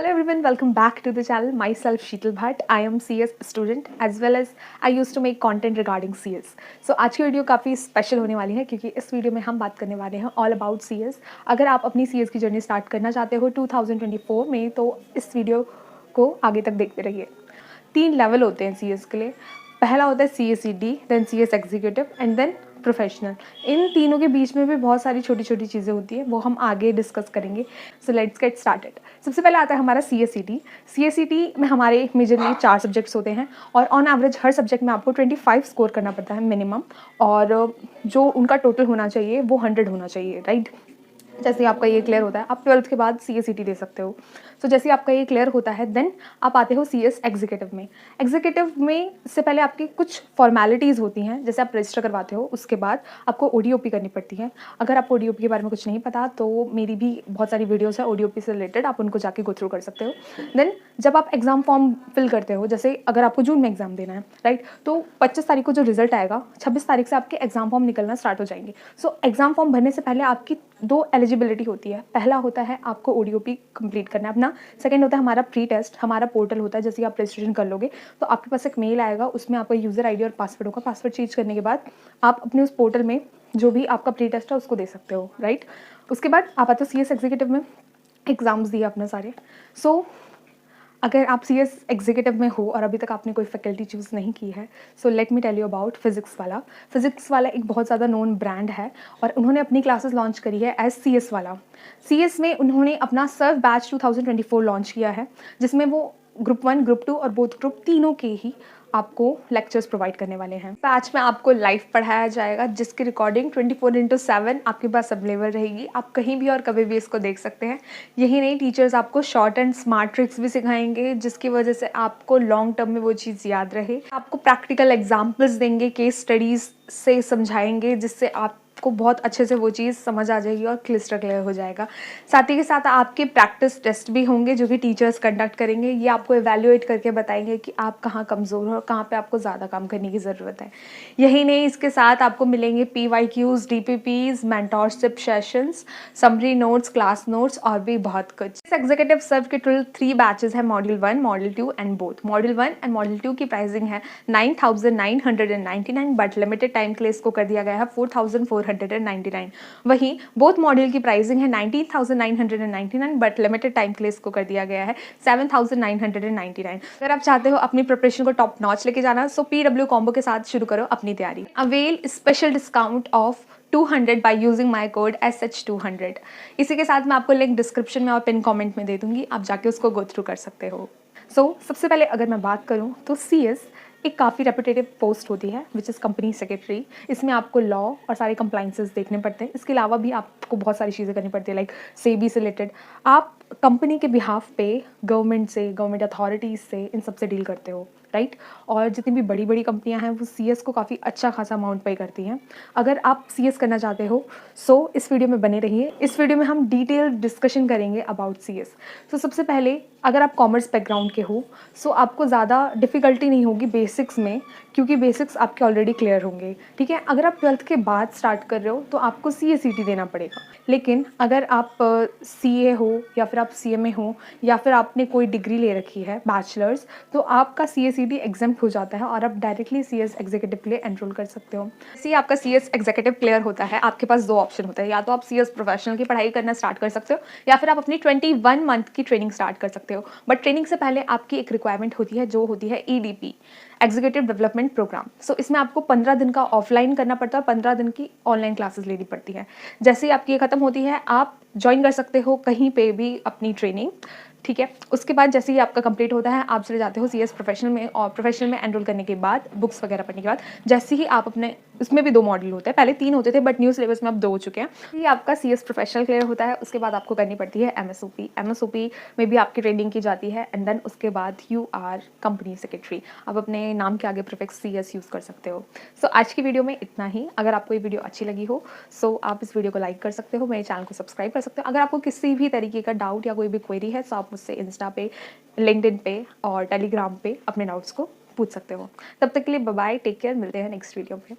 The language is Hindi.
Hello everyone, welcome back to the channel. Myself Sheetal Bhatt. I am CS student as well as I used to make content regarding CS. So आज की वीडियो काफ़ी स्पेशल होने वाली है क्योंकि इस वीडियो में हम बात करने वाले हैं ऑल अबाउट CS। अगर आप अपनी CS की जर्नी स्टार्ट करना चाहते हो 2024 में तो इस वीडियो को आगे तक देखते रहिए। 3 लेवल होते हैं CS के लिए। पहला होता है CSED, then CS executive and then professional. इन तीनों के बीच में भी बहुत सारी छोटी छोटी चीज़ें होती हैं, वो हम आगे डिस्कस करेंगे। So let's get started. सबसे पहले आता है हमारा CSED। CSED में हमारे मेजरली 4 सब्जेक्ट्स होते हैं और ऑन एवरेज हर सब्जेक्ट में आपको 25 स्कोर करना पड़ता है मिनिमम, और जो उनका टोटल होना चाहिए वो 100 होना चाहिए, राइट। जैसे आपका ये क्लियर होता है, आप 12th के बाद CSED दे सकते हो। सो जैसे आपका ये क्लियर होता है देन आप आते हो CS एग्जीक्यूटिव में। एग्जीक्यूटिव में इससे पहले आपकी कुछ फॉर्मेलिटीज़ होती हैं, जैसे आप रजिस्टर करवाते हो उसके बाद आपको ODOP करनी पड़ती है। अगर आपको ODOP के बारे में कुछ नहीं पता तो मेरी भी बहुत सारी वीडियोज़ है ODOP से रिलेटेड, आप उनको जाके गो थ्रू कर सकते हो। देन जब आप एग्ज़ाम फॉर्म फिल करते हो, जैसे अगर आपको जून में एग्ज़ाम देना है, राइट, तो 25 तारीख को जो रिजल्ट आएगा 26 तारीख से आपके एग्ज़ाम फॉर्म निकलना स्टार्ट हो जाएंगे। सो एग्ज़ाम फॉर्म भरने से पहले आपकी 2 एलिजिबिलिटी होती है। पहला होता है आपको ODOP कंप्लीट करना है अपना, सेकंड होता है हमारा प्री टेस्ट। हमारा पोर्टल होता है, जैसे आप रजिस्ट्रेशन कर लोगे तो आपके पास एक मेल आएगा, उसमें आपका यूज़र ID और पासवर्ड होगा। पासवर्ड चेंज करने के बाद आप अपने उस पोर्टल में जो भी आपका प्री टेस्ट है उसको दे सकते हो, राइट। उसके बाद आप आते हो CS एग्जीक्यूटिव में, एग्ज़ाम्स दिए अपने सारे। सो अगर आप CS एग्जीक्यूटिव में हो और अभी तक आपने कोई फैकल्टी चूज़ नहीं की है, so let me tell you about physics वाला। फिजिक्स वाला एक बहुत ज़्यादा नोन ब्रांड है और उन्होंने अपनी क्लासेस लॉन्च करी है एज CS वाला। CS में उन्होंने अपना सर्व बैच 2024 लॉन्च किया है, जिसमें वो ग्रुप 1, ग्रुप 2 और बोथ ग्रुप तीनों के ही आपको लेक्चर्स प्रोवाइड करने वाले हैं। बैच में आपको लाइव पढ़ाया जाएगा, जिसकी रिकॉर्डिंग 24/7 आपके पास अवेलेबल रहेगी। आप कहीं भी और कभी भी इसको देख सकते हैं। यही नहीं, टीचर्स आपको शॉर्ट एंड स्मार्ट ट्रिक्स भी सिखाएंगे, जिसकी वजह से आपको लॉन्ग टर्म में वो चीज़ याद रहे। आपको प्रैक्टिकल एग्जाम्पल्स देंगे, केस स्टडीज़ से समझाएंगे, जिससे आपको बहुत अच्छे से वो चीज़ समझ आ जाएगी और क्लिस्टर क्लियर हो जाएगा। साथ ही के साथ आपके प्रैक्टिस टेस्ट भी होंगे जो कि टीचर्स कंडक्ट करेंगे। ये आपको एवेल्युएट करके बताएंगे कि आप कहाँ कमज़ोर हो और कहाँ पे आपको ज़्यादा काम करने की ज़रूरत है। यही नहीं, इसके साथ आपको मिलेंगे PYQs, DPPs, mentorship sessions, summary notes, class notes और भी बहुत कुछ। इस एग्जीक्यूटिव सर्व के टोटल 3 बैचेस हैं, module 1, module 2 and both. Module 1 and module 2 की प्राइसिंग है 9,999, बट लिमिटेड टाइम के लिए इसको कर दिया गया है 4,499। वहीं बोथ मॉड्यूल की प्राइसिंग है 19,999, बट लिमिटेड टाइम के लिए इसको कर दिया गया है 7,999। अगर आप चाहते हो अपनी प्रिपरेशन को टॉप नॉच लेके जाना, सो PW कॉम्बो के साथ शुरू करो अपनी तैयारी। Avail special discount of 200 by using my code SH200। इसी के साथ मैं आपको लिंक डिस्क्रिप्शन में और पिन कमेंट में दे दूंगी, आप जाके उसको गो थ्रू कर सकते हो। सो सबसे पहले अगर मैं बात करूं तो CS एक काफ़ी रेपुटेटिव पोस्ट होती है विच इज़ कंपनी सेक्रेटरी। इसमें आपको लॉ और सारे कंप्लाइंसेस देखने पड़ते हैं। इसके अलावा भी आपको बहुत सारी चीज़ें करनी पड़ती है, लाइक सेबी से रिलेटेड। आप कंपनी के बिहाफ पे गवर्नमेंट से, गवर्नमेंट अथॉरिटीज़ से, इन सब से डील करते हो, राइट। और जितनी भी बड़ी बड़ी कंपनियां हैं वो CS को काफ़ी अच्छा खासा अमाउंट पे करती हैं। अगर आप CS करना चाहते हो सो इस वीडियो में बने रहिए। इस वीडियो में हम डिटेल डिस्कशन करेंगे अबाउट CS। तो सबसे पहले अगर आप कॉमर्स बैकग्राउंड के हो सो आपको ज़्यादा डिफ़िकल्टी नहीं होगी बेसिक्स में, क्योंकि बेसिक्स आपके ऑलरेडी क्लियर होंगे, ठीक है। अगर आप 12th के बाद स्टार्ट कर रहे हो तो आपको CACT देना पड़ेगा। लेकिन अगर आप CA हो या फिर आप CMA हो या फिर आपने कोई डिग्री ले रखी है बैचलर्स, तो आपका CACT एग्जाम्प्ट हो जाता है और आप डायरेक्टली CS एग्जीक्यूटिव के लिए एनरोल कर सकते हो। जैसे आपका CS एग्जीक्यूटिव क्लियर होता है, आपके पास 2 ऑप्शन होते हैं, या तो आप CS प्रोफेशनल की पढ़ाई करना स्टार्ट कर सकते हो या फिर आप अपनी 21 मंथ की ट्रेनिंग स्टार्ट कर सकते हो। बट ट्रेनिंग से पहले आपकी एक रिक्वायरमेंट होती है जो होती है EDP, एग्जीक्यूटिव डेवलपमेंट प्रोग्राम। सो इसमें आपको 15 दिन का ऑफलाइन करना पड़ता है और 15 दिन की ऑनलाइन क्लासेस लेनी पड़ती है। जैसे ही आपकी ये खत्म होती है आप ज्वाइन कर सकते हो कहीं पे भी अपनी ट्रेनिंग, ठीक है। उसके बाद जैसे ही आपका कंप्लीट होता है आप चले जाते हो CS प्रोफेशनल में, और प्रोफेशनल में एनरोल करने के बाद बुक्स वगैरह पढ़ने के बाद जैसे ही आप अपने, उसमें भी 2 मॉड्यूल होते हैं, पहले 3 होते थे बट न्यू सिलेबस में अब 2 हो चुके हैं। ये आपका CS प्रोफेशनल क्लियर होता है, उसके बाद आपको करनी पड़ती है MSOP में भी आपकी ट्रेनिंग की जाती है एंड देन उसके बाद यू आर कंपनी सेक्रेटरी। आप अपने नाम के आगे प्रीफिक्स CS यूज़ कर सकते हो। सो आज की वीडियो में इतना ही। अगर आपको ये वीडियो अच्छी लगी हो सो आप इस वीडियो को लाइक कर सकते हो, मेरे चैनल को सब्सक्राइब कर सकते हो। अगर आपको किसी भी तरीके का डाउट या कोई भी क्वेरी है तो आप मुझसे इंस्टा पे, लिंक्डइन पे और टेलीग्राम पे अपने डाउट्स को पूछ सकते हो। तब तक के लिए बाय बाय, टेक केयर, मिलते हैं नेक्स्ट वीडियो पे।